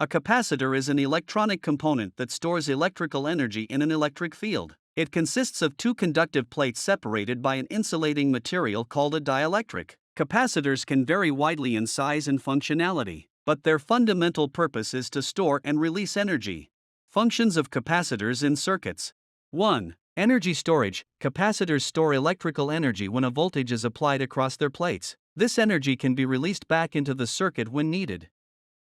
A capacitor is an electronic component that stores electrical energy in an electric field. It consists of two conductive plates separated by an insulating material called a dielectric. Capacitors can vary widely in size and functionality, but their fundamental purpose is to store and release energy. Functions of capacitors in circuits. 1. Energy storage. Capacitors store electrical energy when a voltage is applied across their plates. This energy can be released back into the circuit when needed.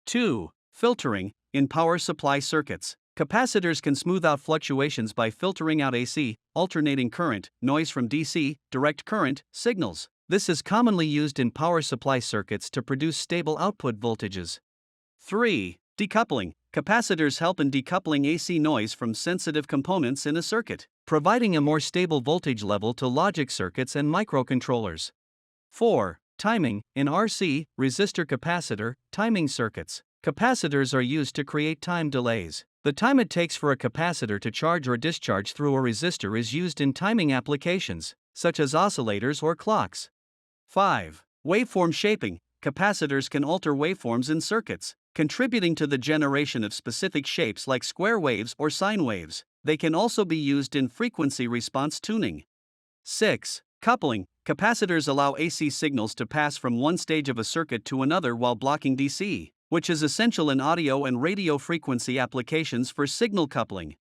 2. Filtering. In power supply circuits, capacitors can smooth out fluctuations by filtering out AC, alternating current, noise from DC, direct current, signals. This is commonly used in power supply circuits to produce stable output voltages. 3. Decoupling. Capacitors help in decoupling AC noise from sensitive components in a circuit, providing a more stable voltage level to logic circuits and microcontrollers. 4. Timing. In RC, resistor capacitor, timing circuits, capacitors are used to create time delays. The time it takes for a capacitor to charge or discharge through a resistor is used in timing applications, such as oscillators or clocks. 5. Waveform shaping. Capacitors can alter waveforms in circuits, contributing to the generation of specific shapes like square waves or sine waves. They can also be used in frequency response tuning. 6. Coupling. Capacitors allow AC signals to pass from one stage of a circuit to another while blocking DC, which is essential in audio and radio frequency applications for signal coupling.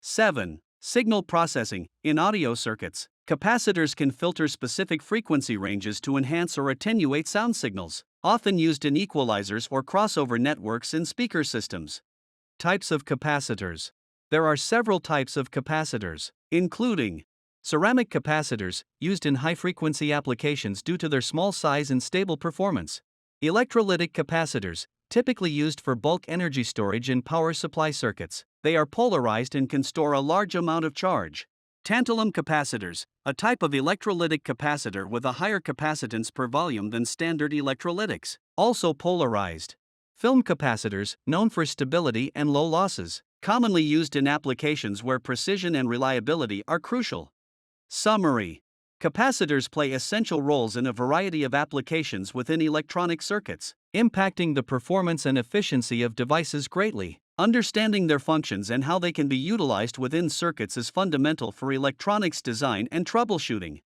7. Signal processing. In audio circuits, capacitors can filter specific frequency ranges to enhance or attenuate sound signals, often used in equalizers or crossover networks in speaker systems. Types of capacitors. There are several types of capacitors, including ceramic capacitors, used in high-frequency applications due to their small size and stable performance. Electrolytic capacitors, typically used for bulk energy storage in power supply circuits. They are polarized and can store a large amount of charge. Tantalum capacitors, a type of electrolytic capacitor with a higher capacitance per volume than standard electrolytics, also polarized. Film capacitors, known for stability and low losses, commonly used in applications where precision and reliability are crucial. Summary. Capacitors play essential roles in a variety of applications within electronic circuits, impacting the performance and efficiency of devices greatly. Understanding their functions and how they can be utilized within circuits is fundamental for electronics design and troubleshooting.